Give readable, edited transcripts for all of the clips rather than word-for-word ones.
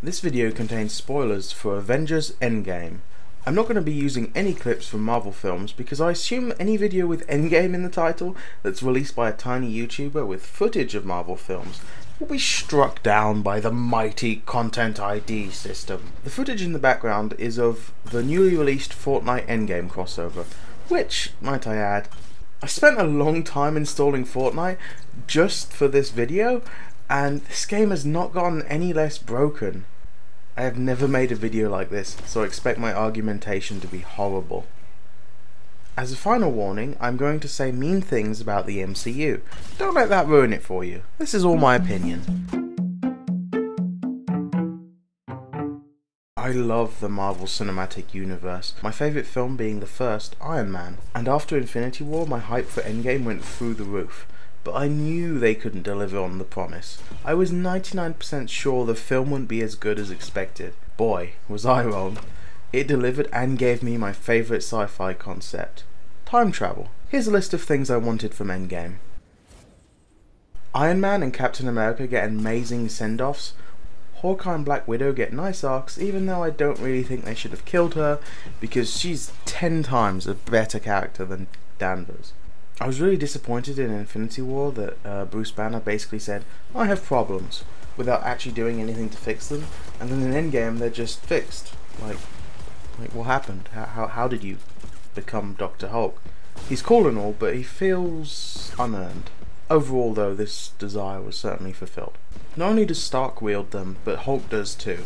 This video contains spoilers for Avengers Endgame. I'm not going to be using any clips from Marvel films because I assume any video with Endgame in the title that's released by a tiny YouTuber with footage of Marvel films will be struck down by the mighty Content ID system. The footage in the background is of the newly released Fortnite Endgame crossover, which, might I add, I spent a long time installing Fortnite just for this video, and this game has not gotten any less broken. I have never made a video like this, so expect my argumentation to be horrible. As a final warning, I'm going to say mean things about the MCU. Don't let that ruin it for you. This is all my opinion. I love the Marvel Cinematic Universe, my favourite film being the first, Iron Man. And after Infinity War, my hype for Endgame went through the roof. But I knew they couldn't deliver on the promise. I was 99% sure the film wouldn't be as good as expected. Boy, was I wrong. It delivered and gave me my favourite sci-fi concept: time travel. Here's a list of things I wanted from Endgame. Iron Man and Captain America get amazing send-offs. Hawkeye and Black Widow get nice arcs, even though I don't really think they should have killed her, because she's 10 times a better character than Danvers. I was really disappointed in Infinity War that Bruce Banner basically said, "I have problems," without actually doing anything to fix them, and then in Endgame they're just fixed. Like what happened? How did you become Dr. Hulk? He's cool and all, but he feels unearned. Overall though, this desire was certainly fulfilled. Not only does Stark wield them, but Hulk does too.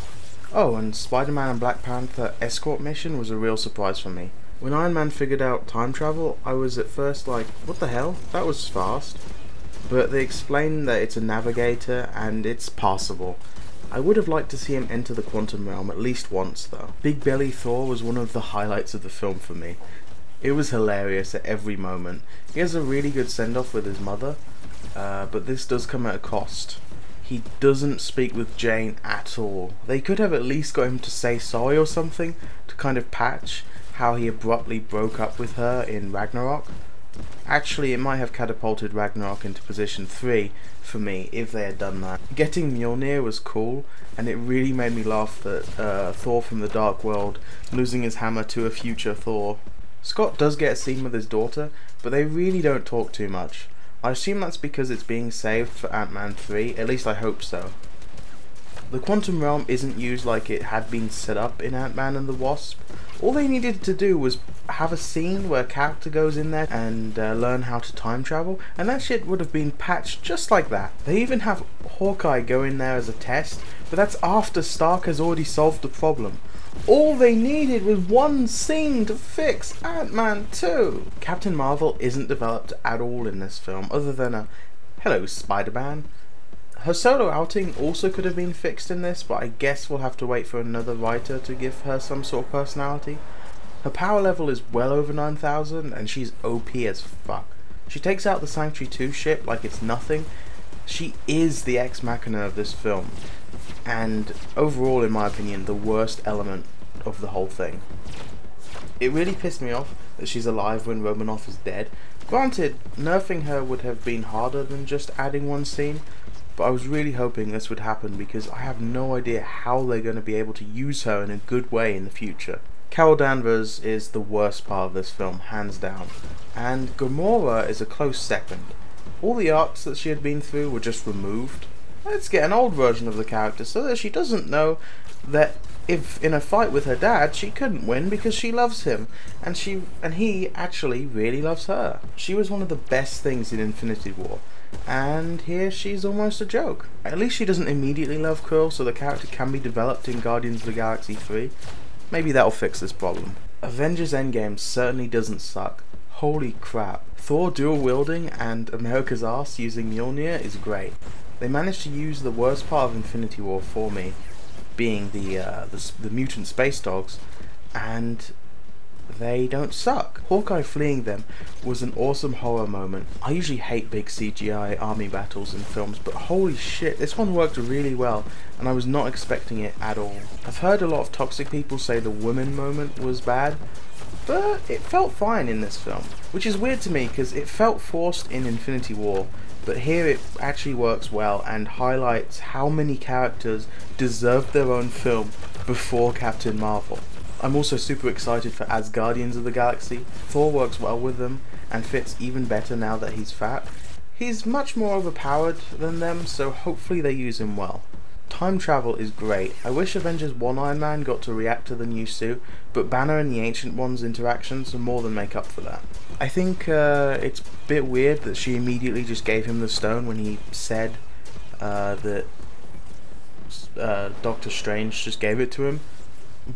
Oh, and Spider-Man and Black Panther escort mission was a real surprise for me. When Iron Man figured out time travel, I was at first like, what the hell? That was fast. But they explained that it's a navigator and it's passable. I would have liked to see him enter the quantum realm at least once though. Big Belly Thor was one of the highlights of the film for me. It was hilarious at every moment. He has a really good send-off with his mother, but this does come at a cost. He doesn't speak with Jane at all. They could have at least got him to say sorry or something to kind of patch how he abruptly broke up with her in Ragnarok. Actually, it might have catapulted Ragnarok into position 3 for me if they had done that. Getting Mjolnir was cool, and it really made me laugh that Thor from the Dark World losing his hammer to a future Thor. Scott does get a scene with his daughter, but they really don't talk too much. I assume that's because it's being saved for Ant-Man 3, at least I hope so. The Quantum Realm isn't used like it had been set up in Ant-Man and the Wasp. All they needed to do was have a scene where a character goes in there and learn how to time travel, and that shit would have been patched just like that. They even have Hawkeye go in there as a test, but that's after Stark has already solved the problem. All they needed was one scene to fix Ant-Man 2. Captain Marvel isn't developed at all in this film, other than a "Hello, Spider-Man." Her solo outing also could have been fixed in this, but I guess we'll have to wait for another writer to give her some sort of personality. Her power level is well over 9,000 and she's OP as fuck. She takes out the Sanctuary 2 ship like it's nothing. She is the ex machina of this film, and overall, in my opinion, the worst element of the whole thing. It really pissed me off that she's alive when Romanoff is dead. Granted, nerfing her would have been harder than just adding one scene, but I was really hoping this would happen because I have no idea how they're going to be able to use her in a good way in the future. Carol Danvers is the worst part of this film, hands down, and Gamora is a close second. All the arcs that she had been through were just removed. Let's get an old version of the character so that she doesn't know that if in a fight with her dad she couldn't win because she loves him, and he actually really loves her. She was one of the best things in Infinity War, and here she's almost a joke. At least she doesn't immediately love Quill, so the character can be developed in Guardians of the Galaxy 3. Maybe that'll fix this problem. Avengers Endgame certainly doesn't suck. Holy crap. Thor dual wielding and America's arse using Mjolnir is great. They managed to use the worst part of Infinity War for me, being the mutant space dogs, and they don't suck. Hawkeye fleeing them was an awesome horror moment. I usually hate big CGI army battles in films, but holy shit, this one worked really well, and I was not expecting it at all. I've heard a lot of toxic people say the woman moment was bad, but it felt fine in this film, which is weird to me because it felt forced in Infinity War, but here it actually works well and highlights how many characters deserved their own film before Captain Marvel. I'm also super excited for as Guardians of the Galaxy. Thor works well with them and fits even better now that he's fat. He's much more overpowered than them, so hopefully they use him well. Time travel is great. I wish Avengers 1 Iron Man got to react to the new suit, but Banner and the Ancient One's interactions more than make up for that. I think it's a bit weird that she immediately just gave him the stone when he said that Doctor Strange just gave it to him.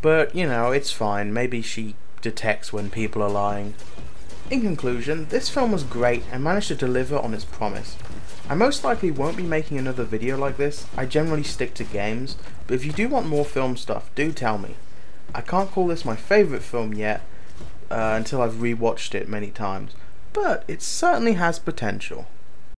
But, you know, it's fine. Maybe she detects when people are lying. In conclusion, this film was great and managed to deliver on its promise. I most likely won't be making another video like this. I generally stick to games, but if you do want more film stuff, do tell me. I can't call this my favourite film yet, until I've rewatched it many times, but it certainly has potential.